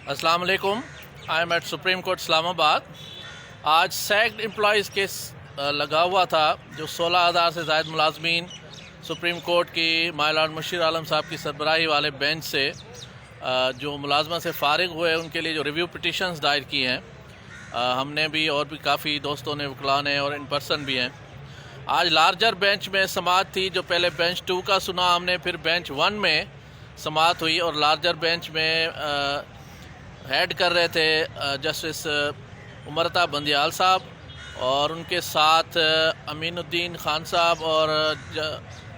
अस्सलाम वालेकुम। I am at supreme court Islamabad. आज सैक्ड एम्प्लॉइज़ केस लगा हुआ था, जो 16,000 से ज़ायद मुलाजमीन सुप्रीम कोर्ट की माय लॉर्ड मुशीर आलम साहब की सरबराही वाले बेंच से जो मुलाजमत से फ़ारिग हुए उनके लिए जो रिव्यू पिटिशन्स दायर की हैं, हमने भी और भी काफ़ी दोस्तों ने, वकला ने और इन पर्सन भी हैं। आज लार्जर बेंच में समाअत थी, जो पहले बेंच 2 का सुना हमने, फिर बेंच 1 में समाअत हुई और लार्जर बेंच में हेड कर रहे थे जस्टिस उमरता बंदियाल साहब और उनके साथ अमीनुद्दीन खान साहब और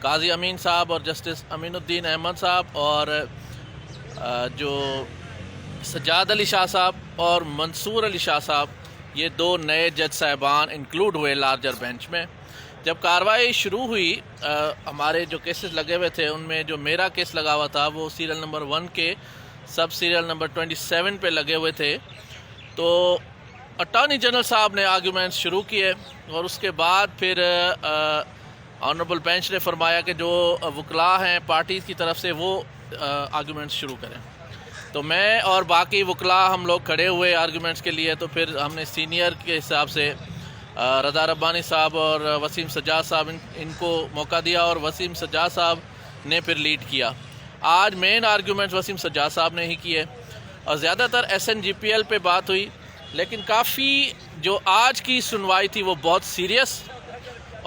काजी अमीन साहब और जस्टिस अमीनुद्दीन अहमद साहब और जो सजाद अली शाह साहब और मंसूर अली शाह साहब, ये 2 नए जज साहिबान इंक्लूड हुए लार्जर बेंच में। जब कार्रवाई शुरू हुई, हमारे जो केसेस लगे हुए थे उनमें जो मेरा केस लगा हुआ था वो सीरियल नंबर 1 के सब सीरियल नंबर 27 पे लगे हुए थे। तो अटॉर्नी जनरल साहब ने आर्गूमेंट्स शुरू किए और उसके बाद फिर ऑनरेबल बेंच ने फरमाया कि जो वकला हैं पार्टीज़ की तरफ से वो आर्गूमेंट्स शुरू करें। तो मैं और बाकी वकला हम लोग खड़े हुए आर्गूमेंट्स के लिए। तो फिर हमने सीनियर के हिसाब से रज़ा रब्बानी साहब और वसीम सज्जाद साहब इनको मौका दिया और वसीम सज्जाद साहब ने फिर लीड किया। आज मेन आर्गूमेंट्स वसीम सज्जाद साहब ने ही किए और ज़्यादातर SNGPL पे बात हुई, लेकिन काफ़ी जो आज की सुनवाई थी वो बहुत सीरियस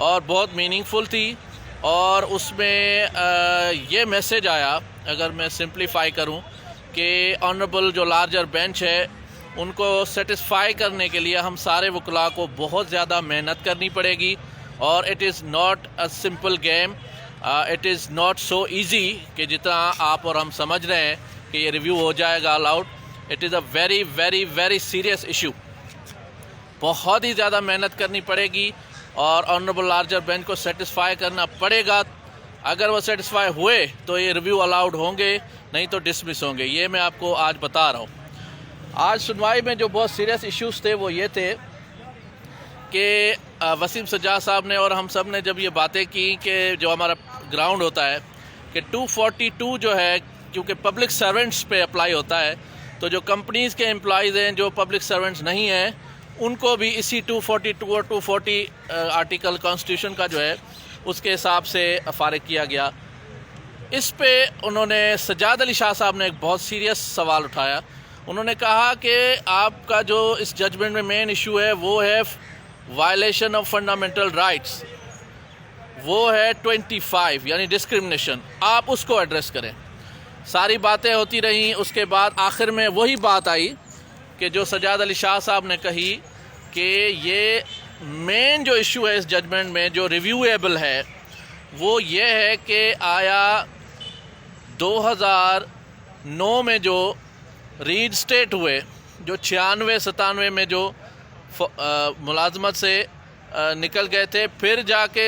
और बहुत मीनिंगफुल थी और उसमें ये मैसेज आया, अगर मैं सिंप्लीफाई करूं, कि ऑनरेबल जो लार्जर बेंच है उनको सेटिस्फाई करने के लिए हम सारे वकला को बहुत ज़्यादा मेहनत करनी पड़ेगी और it is not a simple game, it is not so easy कि जितना आप और हम समझ रहे हैं कि ये रिव्यू हो जाएगा allowed. It is a very very very serious issue. बहुत ही ज़्यादा मेहनत करनी पड़ेगी और ऑनरेबल लार्जर बेंच को सेटिस्फाई करना पड़ेगा। अगर वो सेटिस्फाई हुए तो ये रिव्यू अलाउड होंगे, नहीं तो डिसमिस होंगे। ये मैं आपको आज बता रहा हूँ। आज सुनवाई में जो बहुत सीरियस इश्यूज़ थे वो ये थे कि वसीम सज्जाद साहब ने और हम सब ने जब ये बातें की कि जो हमारा ग्राउंड होता है कि 242 जो है, क्योंकि पब्लिक सर्वेंट्स पे अप्लाई होता है, तो जो कंपनीज़ के एम्प्लॉइज़ हैं जो पब्लिक सर्वेंट्स नहीं हैं उनको भी इसी 242 और 240 आर्टिकल कॉन्स्टिट्यूशन का जो है उसके हिसाब से फारिग किया गया। इस पे उन्होंने सजाद अली शाह साहब ने एक बहुत सीरियस सवाल उठाया। उन्होंने कहा कि आपका जो इस जजमेंट में मेन इशू है वो है वायलेशन ऑफ फंडामेंटल राइट्स, वो है 25 यानी डिस्क्रिमिनेशन, आप उसको एड्रेस करें। सारी बातें होती रहीं, उसके बाद आखिर में वही बात आई कि जो सजाद अली शाह साहब ने कही कि ये मेन जो इशू है इस जजमेंट में जो रिव्यूएबल है वो ये है कि आया 2009 में जो रीड स्टेट हुए, जो 96-97 में जो मुलाजमत से निकल गए थे, फिर जाके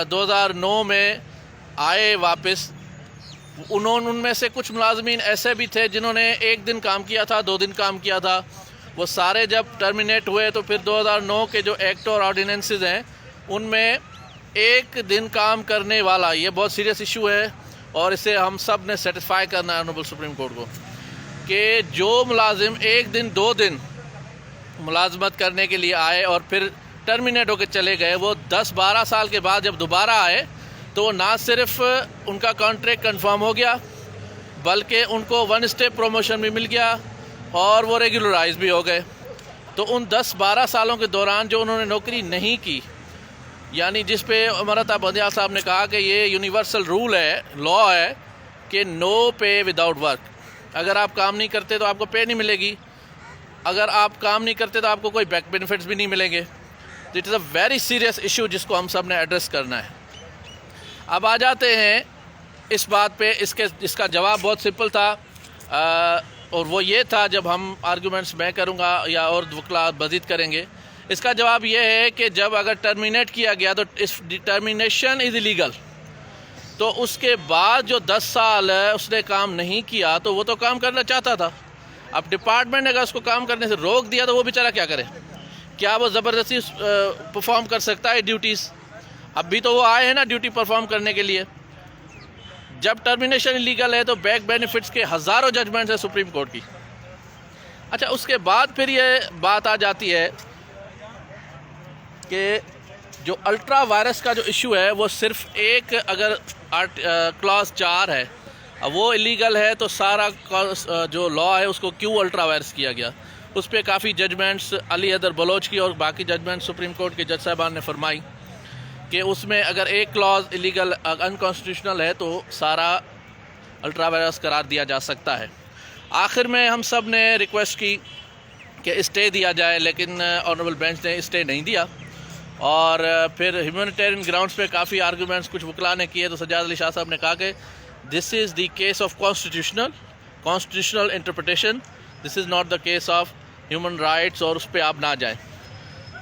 2009 में आए वापस। उनमें से कुछ मुलाजमीन ऐसे भी थे जिन्होंने 1 दिन काम किया था, 2 दिन काम किया था। वो सारे जब टर्मिनेट हुए तो फिर 2009 के जो एक्ट और ऑर्डिनेंसेस हैं उनमें 1 दिन काम करने वाला, ये बहुत सीरियस इशू है और इसे हम सब ने सेटिस्फाई करना है ऑनरेबल सुप्रीम कोर्ट को, कि जो मुलाजिम 1 दिन 2 दिन मुलाजमत करने के लिए आए और फिर टर्मिनेट होकर चले गए, वो 10-12 साल के बाद जब दोबारा आए तो ना सिर्फ उनका कॉन्ट्रैक्ट कंफर्म हो गया बल्कि उनको 1 स्टेप प्रमोशन भी मिल गया और वो रेगुलराइज भी हो गए। तो उन 10-12 सालों के दौरान जो उन्होंने नौकरी नहीं की, यानी जिस पे उमरता बंदियाल साहब ने कहा कि ये यूनिवर्सल रूल है, लॉ है कि नो पे विदाउट वर्क। अगर आप काम नहीं करते तो आपको पे नहीं मिलेगी, अगर आप काम नहीं करते तो आपको कोई बैक बेनिफिट्स भी नहीं मिलेंगे। It is a very serious issue जिसको हम सब ने एड्रेस करना है। अब आ जाते हैं इस बात पे, इसका जवाब बहुत सिंपल था और वो ये था, जब हम आर्गूमेंट्स मैं करूँगा या और वकला मज़ीद करेंगे, इसका जवाब ये है कि जब अगर टर्मिनेट किया गया तो इस टर्मिनेशन इज़ इलीगल, तो उसके बाद जो 10 साल उसने काम नहीं किया तो वो तो काम करना चाहता था। अब डिपार्टमेंट ने अगर उसको काम करने से रोक दिया तो वो बेचारा क्या करे? क्या वो ज़बरदस्ती परफॉर्म कर सकता है ड्यूटीज़? अब भी तो वो आए हैं ना ड्यूटी परफॉर्म करने के लिए। जब टर्मिनेशन इलीगल है तो बैक बेनिफिट्स के हज़ारों जजमेंट्स हैं सुप्रीम कोर्ट की। اچھا، اس کے بعد پھر یہ بات آ جاتی ہے کہ جو الٹرا وائرس کا جو ایشو ہے وہ صرف ایک، اگر کلاس 4 ہے وہ الیگل ہے تو سارا جو لا ہے اس کو کیوں الٹرا وائرس کیا گیا؟ اس پہ کافی ججمنٹس علی حیدر بلوچ کی اور باقی ججمنٹ سپریم کورٹ کے جج صاحبان نے فرمائی کہ اس میں اگر ایک کلاز الیگل انکانسٹیٹیوشنل ہے تو سارا الٹرا وائرس قرار دیا جا سکتا ہے۔ آخر میں ہم سب نے ریکویسٹ کی کہ اسٹے دیا جائے، لیکن آنریبل بینچ نے اسٹے نہیں دیا، اور پھر ہیومینیٹیرین گراؤنڈز پہ کافی آرگومنٹس کچھ وکلاء نے کیے، تو سجاد علی شاہ صاحب نے کہا کہ this is the case of constitutional interpretation, this is not the case of human rights, اور اس پہ آپ نہ جائیں۔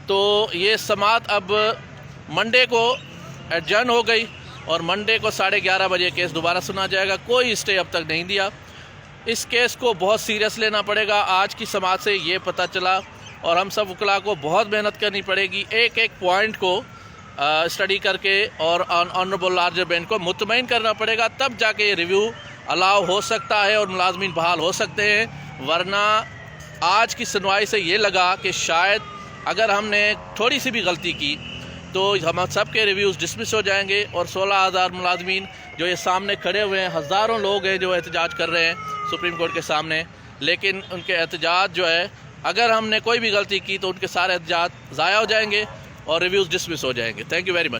تو یہ سماعت اب منڈے کو ایڈجرن ہو گئی، اور منڈے کو 11:30 بجے کیس دوبارہ سنا جائے گا۔ کوئی اسٹے اب تک نہیں دیا۔ اس کیس کو بہت سیریس لینا پڑے گا۔ آج کی سماعت سے یہ پتہ چلا، اور ہم سب وکلاء کو بہت محنت کرنی پڑے گی، ایک ایک پوائنٹ کو اسٹڈی کر کے، اور آنریبل لارجر بینچ کو مطمئن کرنا پڑے گا، تب جا کے یہ ریویو الاؤ ہو سکتا ہے اور ملازمین بحال ہو سکتے ہیں۔ ورنہ آج کی سنوائی سے یہ لگا کہ شاید اگر ہم نے تھوڑی سی بھی غلطی کی تو ہم سب کے ریویوز ڈسمس ہو جائیں گے، اور 16,000 ملازمین جو یہ سامنے کھڑے ہوئے ہیں، ہزاروں لوگ ہیں جو احتجاج کر رہے ہیں سپریم کورٹ کے سامنے، لیکن ان کے احتجاج جو ہے، اگر ہم نے کوئی بھی غلطی کی تو ان کے سارے احتجاج ضائع ہو جائیں گے اور ریویوز ڈسمس ہو جائیں گے۔ Thank you very much.